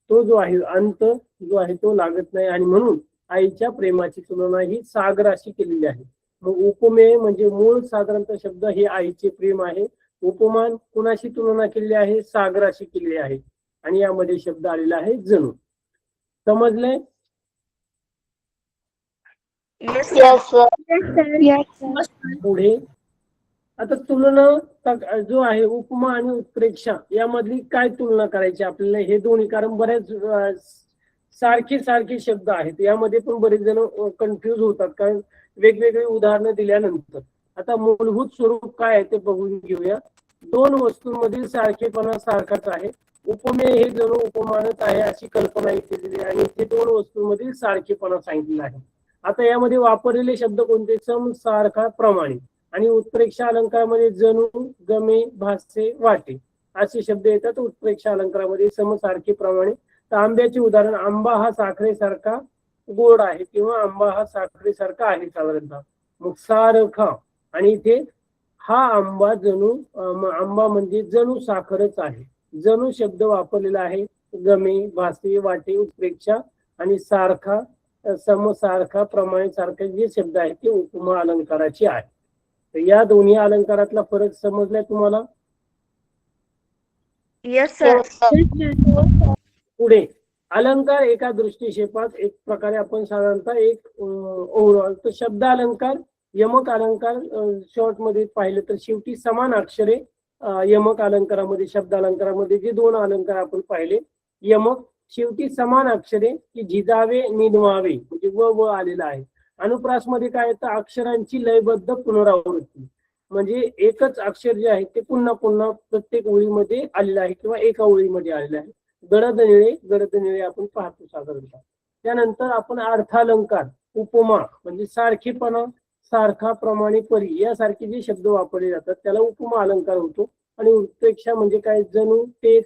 तो जो आहे अंत जो आहे तो लागत नाही. आणि म्हणून आईच्या प्रेमाची तुलना ही सागराशी केलेली आहे. मग उपमेय म्हणजे मूळ साधारणतः शब्द हे आईचे प्रेम आहे. उपमान कुणाशी तुलना केलेली आहे, सागराशी केलेली आहे. आणि यामध्ये शब्द आलेला आहे जणू. समजलंय. Yes, sir. पुढे आता तुलना जो आहे उपमा आणि उत्प्रेक्षा यामधली काय तुलना करायची आपल्याला, हे दोन्ही. कारण बऱ्याच सारखे शब्द आहेत, यामध्ये पण बरेच जण कन्फ्युज होतात कारण वेगवेगळी उदाहरणं दिल्यानंतर. आता मूलभूत स्वरूप काय आहे ते बघून घेऊया. दोन वस्तूंमधील सारखेपणा सारखाच आहे. उपमेय हे जणू उपमानच आहे अशी कल्पना केलेली आहे आणि इथे दोन वस्तूंमधील सारखेपणा सांगितलेला आहे. आता यामध्ये वापरलेले शब्द कोणते, सम, सारखा, प्रमाणे. आणि उत्प्रेक्षा अलंकारामध्ये जणू, गमे, भासे, वाटे असे शब्द येतात उत्प्रेक्षा अलंकारामध्ये, सम, सारखे, प्रमाणे. तर आंब्याचे उदाहरण, आंबा हा साखरेसारखा गोड आहे किंवा आंबा हा साखरेसारखा आहे साधारणतः. मग सारखा, आणि इथे हा आंबा जणू, आंबा म्हणजे जणू साखरच आहे. जणू शब्द वापरलेला आहे. गमे, भासे, वाटे, उत्प्रेक्षा आणि सारखा, सम, सारखा, प्रमाणे, सारखे जे शब्द आहेत ते उपमा अलंकाराचे आहे. तर या दोन्ही अलंकारातला फरक समजलाय तुम्हाला. Yes, sir. पुढे अलंकार एका दृष्टिक्षेपात एक प्रकारे आपण साधारणतः एक ओव्हरऑल तर शब्द अलंकार, यमक अलंकार शॉर्ट मध्ये पाहिलं तर शेवटी समान अक्षरे यमक अलंकारामध्ये, शब्द अलंकारामध्ये जे दोन अलंकार आपण पाहिले, यमक शेवटी समान अक्षरे की झिजावे निनवावे म्हणजे व आलेला आहे. अनुप्रास मध्ये काय येतं, अक्षरांची लयबद्ध पुनरावृत्ती म्हणजे एकच अक्षर जे आहे ते पुन्हा पुन्हा प्रत्येक ओळीमध्ये आलेलं आहे किंवा एका ओळीमध्ये आलेलं आहे. गडद निळे आपण पाहतो साधारणतः. त्यानंतर आपण अर्थालंकार, उपमा म्हणजे सारखेपणा, सारखा, प्रमाणे, परी यासारखे जे शब्द वापरले जातात त्याला उपमा अलंकार होतो. आणि उत्प्रेक्षा म्हणजे काय, जणू, तेच,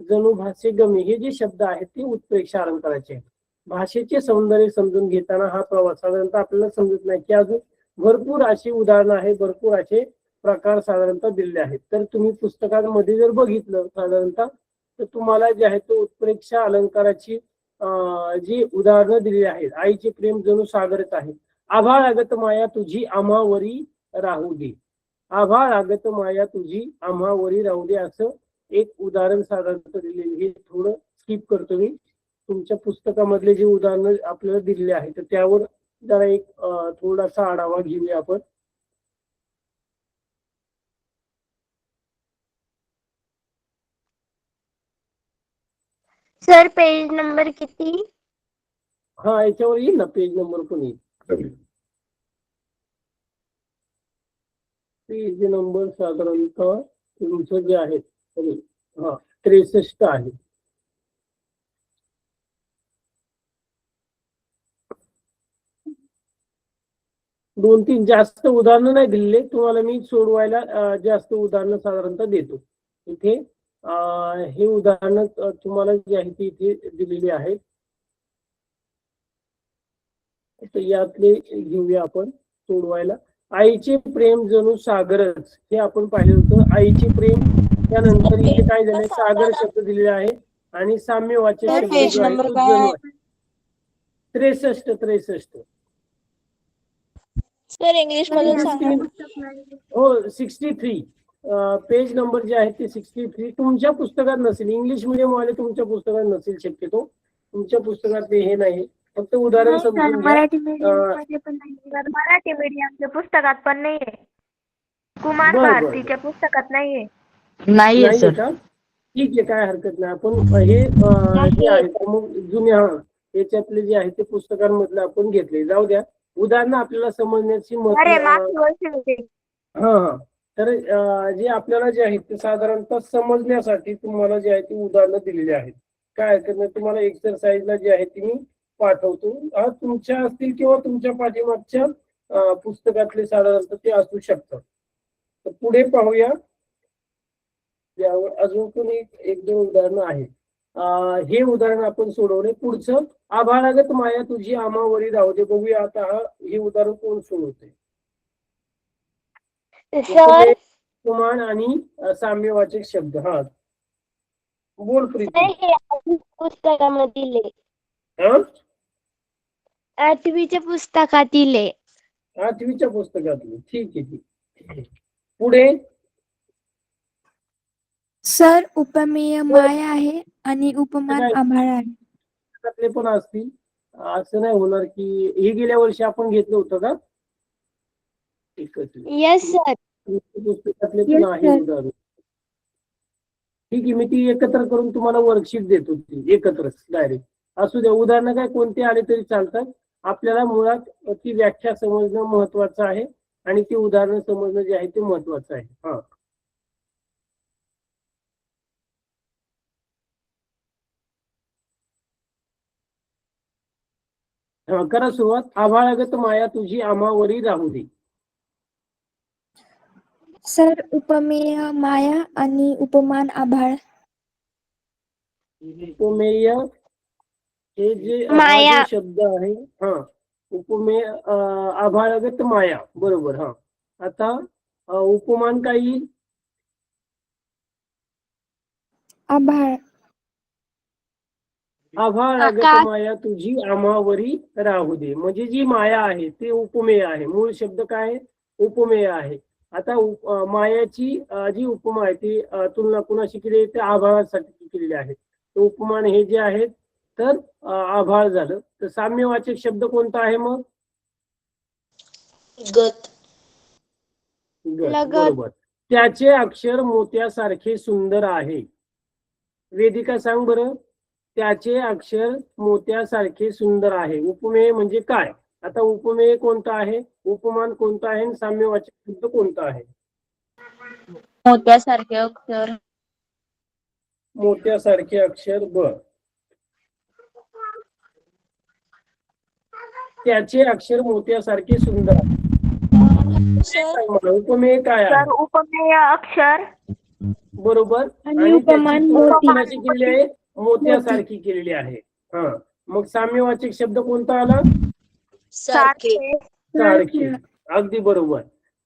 जणू, भाष्य, गमी हे जे शब्द आहेत ते उत्प्रेक्षा अलंकाराचे आहेत. भाषेचे सौंदर्य समजून घेताना हा प्रवास साधारणतः आपल्याला समजत नाही की अजून भरपूर अशी उदाहरणं आहेत, भरपूर असे प्रकार साधारणतः दिलेले आहेत. तर तुम्ही पुस्तकांमध्ये जर बघितलं साधारणतः तर तुम्हाला जे आहे तो उत्प्रेक्षा अलंकाराची जी उदाहरणं दिलेली आहेत. आईचे प्रेम जणू सागरच आहे. आभाळ आगत माया तुझी आम्हावरी राहू दे. आभाळ आगत माया तुझी आम्हावरी राहू दे असं एक उदाहरण साधारणतः दिलेले. हे थोडं स्किप करतो मी. तुमच्या पुस्तकामधले जे उदाहरणं आपल्याला दिलेले आहेत तर त्यावर जरा एक थोडासा आढावा घेऊया आपण. सर पेज नंबर किती? हा याच्यावर येईल ना, पेज नंबर पण येईल. पेज नंबर साधारणतः तुमचं जे आहे 63 आहे. दोन तीन जास्त उदाहरणं नाही दिलेले तुम्हाला, मी सोडवायला जास्त उदाहरणं साधारणतः देतो. इथे हे उदाहरणं तुम्हाला जी आहे ती इथे दिलेली आहेत. तर यातले घेऊया आपण सोडवायला. आईचे प्रेम जणू सागरच हे आपण पाहिलं होतं. आईचे प्रेम, त्यानंतर इथे काय झालंय, सागर शब्द दिलेला आहे आणि साम्यवाचक शब्द जो आहे तो जणू आहे. 63 सर इंग्लिश मधून सांगा. हो 63 पेज नंबर जे आहे ते 63 तुमच्या पुस्तकात नसेल, इंग्लिश मिडियम वाले तुमच्या पुस्तकात नसेल शक्यतो. तुमच्या पुस्तकात हे नाही, फक्त उदाहरण समजून घ्या. मराठी मीडियमच्या पुस्तकात पण नाहीये, कुमार भारतीच्या पुस्तकात नाहीये. नाही का? ठीक आहे, काय हरकत नाही. आपण हे जे आहे मग जुन्या याच्यातले जे आहे ते पुस्तकांमधलं आपण घेतले. जाऊ द्या, उदाहरणं आपल्याला समजण्याची हा तर जे आपल्याला जे आहे ते साधारणतः समजण्यासाठी तुम्हाला जे आहे ती उदाहरणं दिलेली आहेत. काय हरकत नाही, तुम्हाला एक्सरसाइजला जे आहे ती मी पाठवतो. तुमच्या असतील किंवा तुमच्या पाठीमागच्या पुस्तकातले साधारणतः ते असू शकतात. तर पुढे पाहूया. यावर अजून पण एक दोन उदाहरणं आहेत. हे उदाहरण आपण सोडवले. पुढचं, आभाळागत माया तुझी आम्हावरी राहू दे. बघूया आता हे उदाहरण कोण सोडवते. सर उपमान आणि साम्यवाचक शब्द. हा बोल प्रीती. हे पुस्तकामधील हा 8वीच्या पुस्तकातील आहे. 8वीच्या पुस्तकातले. ठीक आहे, ठीक. पुढे सर उपमेय माया आहे आणि उपमान आभाळ आहे. पुस्तकातले पण असतील, असं नाही होणार की हे गेल्या वर्षी आपण घेतलं होतं का? Yes sir. पुस्तकातले पण आहे उदाहरण. ठीक आहे, मी ती एकत्र करून तुम्हाला वर्कशीट देतो, ती एकत्रच डायरेक्ट. असू द्या, उदाहरणं काय कोणते आले तरी चालतात. आपल्याला मुळात ती व्याख्या समजणं महत्वाचं आहे आणि ती उदाहरणं समजणं जे आहे ते महत्वाचं आहे. हा करा सुरुवात. आभाळागत माया तुझी आम्हावरी राहू दे. सर उपमेय माया आणि उपमान आभाळ. उपमेय हे जे माया. शब्द आहे, हा उपमेय आभाळागत माया, बरोबर. हा आता उपमान काय येईल? आभाळ. आभाळागत माया तुझी आम्हावरी राहू दे म्हणजे जी माया आहे ते उपमेय आहे. मूळ शब्द काय आहे? उपमेय आहे. आता मायाची जी उपमा आहे ती तुलना कुणाशी केली? ते आभाळासाठी केलेली आहे. उपमान हे जे आहेत तर आभाळ झालं. तर साम्यवाचक शब्द कोणता आहे मग? गत. गत, लगत. बरोबर. त्याचे अक्षर मोत्यासारखे सुंदर आहे. वेदिका सांग बरं, त्याचे अक्षर मोत्यासारखे सुंदर आहे. उपमेय म्हणजे काय? आता उपमेय कोणता आहे, उपमान कोणता आहे आणि साम्यवाचक शब्द कोणता आहे? मोत्यासारखे अक्षर. मोत्यासारखे अक्षर, बर. त्याचे अक्षर मोत्यासारखे सुंदर आहे. सर उपमेय काय आहे? तर उपमेय अक्षर बरोबर. आणि आणि त्याची उपमान तुलना मोती. कोणाशी केलेली आहे? मोत्यासारखी केलेली आहे. हा, मग साम्यवाचक शब्द कोणता आला? सारखे. सारखे, अगदी बरोबर.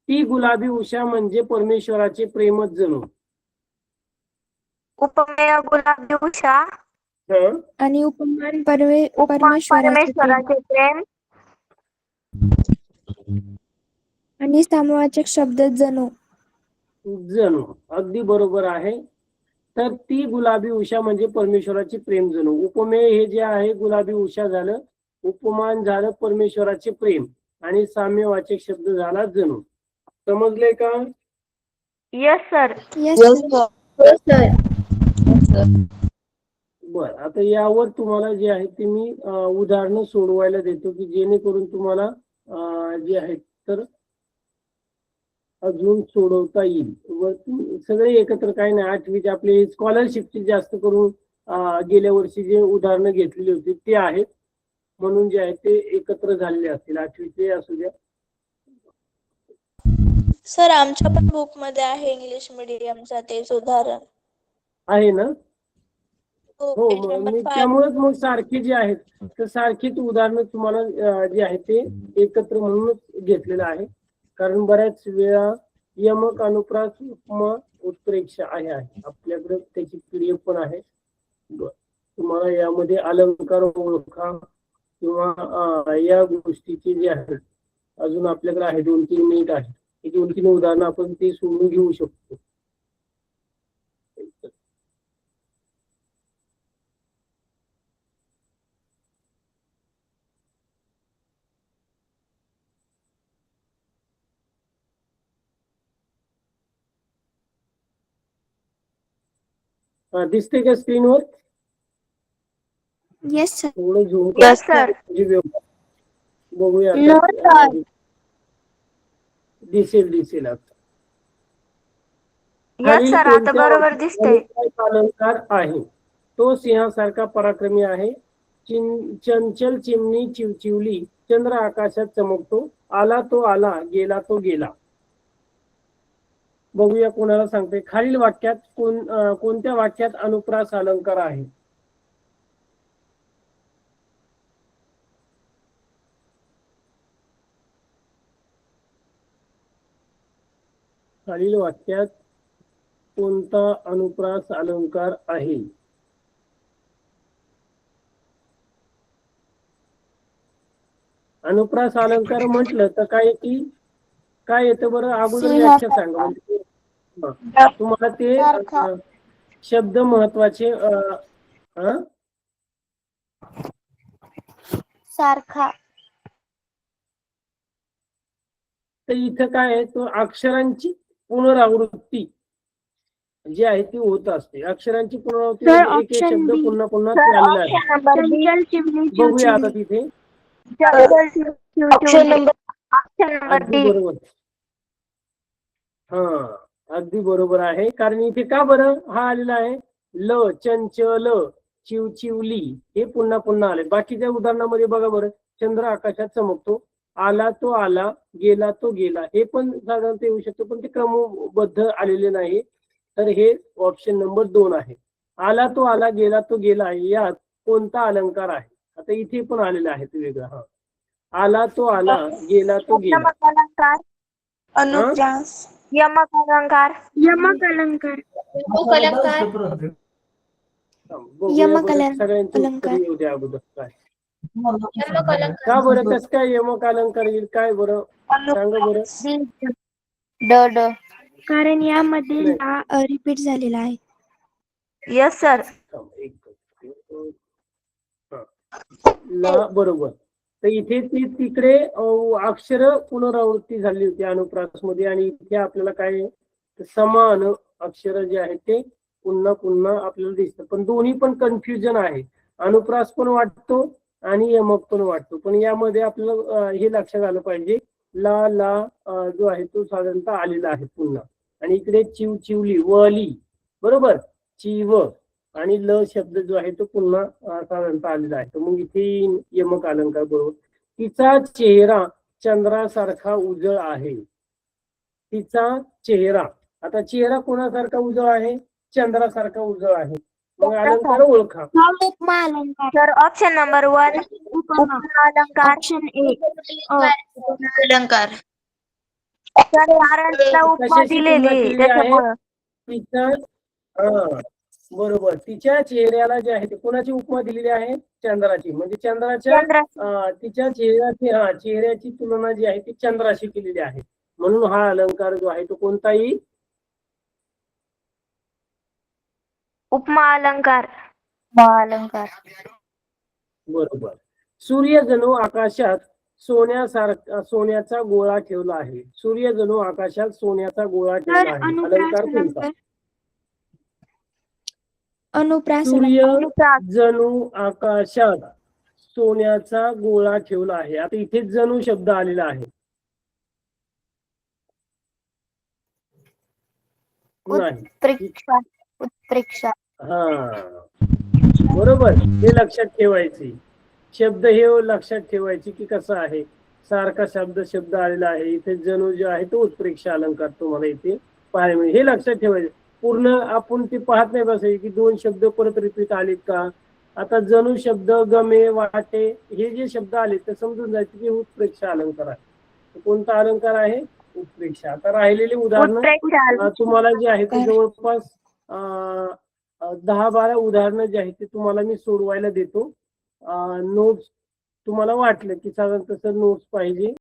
ती गुलाबी उषा म्हणजे परमेश्वराचे प्रेमच जणू. उपमेय गुलाबी उषा हा, आणि उपमान उपमान परमेश्वराचे प्रेम. परमेश्वराचे प्रेम आणि सामवाचक शब्द जणू. जणू, अगदी बरोबर आहे. तर ती गुलाबी उषा म्हणजे परमेश्वराचे प्रेम जणू. उपमेय हे जे आहे गुलाबी उषा झालं, उपमान झालं परमेश्वराचे प्रेम, आणि साम्यवाचक शब्द झाला जणू. समजले का? Yes sir. बर, आता यावर तुम्हाला जे आहे ते मी उदाहरणं सोडवायला देतो की जेणेकरून तुम्हाला जे आहे तर अजून सोडवता येईल. सगळे एकत्र काही नाही. आठवीचे आपले स्कॉलरशिपचे जास्त करून गेल्या वर्षी जे उदाहरणं घेतलेली होती ते आहेत, म्हणून जे आहे ते एकत्र झालेले असतील. आठवीचे असू द्या. सर आमच्या पण बुक मध्ये आहे इंग्लिश मीडियमचा तेच उदाहरण. आहे ना? हो, हो, पेज मग नंबर मी 5. त्यामुळेच मग सारखे जे आहेत तर सारखीच उदाहरणं तुम्हाला जे आहे ते एकत्र म्हणूनच घेतलेलं आहे. कारण बऱ्याच वेळा यमक, अनुप्रास, उपमा, उत्प्रेक्षा आहे आपल्याकडे, त्याची PDF पण आहे. तुम्हाला यामध्ये अलंकार ओळखा किंवा या गोष्टीचे जे आहेत अजून आपल्याकडे आहे 2-3 मिनिट आहे. ही 2-3 उदाहरणं आपण ते सोडून घेऊ शकतो. दिसते का स्क्रीनवर? Yes sir. थोडं झूम Yes, sir. बघूया No, आता. sir. दिसेल आता. यस खालील सर, आता कोणत्या बरोबर दिसतंय. वाक्यात अलंकार आहे? तो सिंहासारखा पराक्रमी आहे. चंचल चिमणी चिवचिवली, चंद्र आकाशात चमकतो, आला तो आला, गेला तो गेला. बघूया कोणाला सांगते. खालील वाक्यात कोणत्या वाक्यात अनुप्रास अलंकार आहे? खालील वाक्यात कोणता अनुप्रास अलंकार आहे? अनुप्रास अलंकार म्हटलं तर काय येतं बरं? अगोदर व्याख्या सांगा. म्हणजे तुम्हाला ते शब्द महत्वाचे. सारखा. तर इथं काय आहे, तो अक्षरांची पुनरावृत्ती जी आहे ती होत असते. अक्षरांची पुनरावृत्ती Sir, म्हणजे एक एक option शब्द B. पुन्हा पुन्हा Sir, आलेला आहे. option number B. चंचल चिमणी बघूया आता चिवचिवली. तिथे. ऑप्शन नंबर अगदी डी. बरोबर. हा, अगदी बरोबर आहे. कारण इथे का बरं हा आलेला आहे? ल, चंचल, चिवचिवली हे पुन्हा पुन्हा आले. बाकीच्या उदाहरणामध्ये बघा बरं, चंद्र आकाशात चमकतो, आला तो आला, गेला तो गेला, हे पण साधारणतः येऊ शकतो, पण ते क्रमबद्ध आलेले नाही. तर हे ऑप्शन नंबर 2 आहे. आला तो आला, गेला तो गेला, यात कोणता अलंकार आहे? आता इथे पण आलेला आहे तो वेगळा. हा, आला तो आला, गेला तो गेला. यमक अलंकार. अनुप्रास. यमक अलंकार. यमक अलंकार. बघूया यमक बरं, सगळ्यांची उत्तर अलंकार. येऊ द्या अगोदर. काय का बरं, कसं काय यमक अलंकार येईल? काय बरं सांगा बरं. ड. कारण यामध्ये नाही. ला रिपीट झालेला आहे. Yes sir. ला बरोबर. तर इथे ती तिकडे अक्षर पुनरावृत्ती झाली होती अनुप्रास मध्ये, आणि इथे आपल्याला काय आहे? तर समान अक्षर जे आहेत ते पुन्हा पुन्हा आपल्याला दिसतं, पण दोन्ही पण कन्फ्युजन आहे. अनुप्रास पण वाटतो आणि यमक पण वाटतो, पण यामध्ये आपल्याला हे लक्षात आलं पाहिजे, ला ला जो आहे तो साधारणतः आलेला आहे पुन्हा, आणि इकडे चिव चिवली वली बरोबर, चिव आणि ल शब्द जो आहे तो पुन्हा साधारणतः आलेला आहे. तर मग इथे यमक अलंकार बरोबर. तिचा चेहरा चंद्रासारखा उजळ आहे. तिचा चेहरा, आता चेहरा कोणासारखा उजळ आहे? चंद्रासारखा उजळ आहे. मग अलंकार ओळखा. उपमा अलंकार. तर ऑप्शन नंबर 1 उपमा अलंकार. ऑप्शन ए अलंकार. तर कारण तिला उपमा कशाची दिलेली तुलना आहे, केलेली आहे? त्याच्यामुळं तिचा बरोबर, तिच्या चेहऱ्याला जे आहे ते कोणाची उपमा दिलेली आहे? चंद्राची. म्हणजे चंद्राच्या तिच्या चेहऱ्याची चेहऱ्याची तुलना जी आहे ती चंद्राशी केलेली आहे. म्हणून हा अलंकार जो आहे तो कोणताही उपमा अलंकार. अलंकार. बरोबर. सूर्य जणू आकाशात सोन्याचा गोळा ठेवला आहे. सूर्य जणू आकाशात सोन्याचा गोळा ठेवला तर आहे. अनुप्रास अलंकार कोणता? अलंकार. अनुप्रास सूर्य अलंकार. जणू आकाशात सोन्याचा गोळा ठेवला आहे. आता इथे जणू शब्द आलेला आहे. नाही. उत्प्रेक्षा. उत्प्रेक्षा. बरोबर, हे लक्षात ठेवायचे. शब्द हे लक्षात ठेवायचे की कसं आहे, सारखा शब्द आलेला आहे. इथे जणू जो आहे तो उत्प्रेक्षा अलंकार तुम्हाला इथे पाहायला मिळेल. हे लक्षात ठेवायचे. पूर्ण आपण ते पाहत नाही बसायचे की दोन शब्द परत रिपीट आलेत का. आता जणू शब्द, गमे, वाटे हे जे शब्द आले ते समजून जायचे की उत्प्रेक्षा अलंकार आहे. कोणता अलंकार आहे? उत्प्रेक्षा. आता राहिलेले उदाहरण तुम्हाला जे आहे ते जवळपास 10-12 उदाहरणं जे आहेत ते तुम्हाला मी सोडवायला देतो. नोट्स तुम्हाला वाटलं की साधारण तसं नोट्स पाहिजे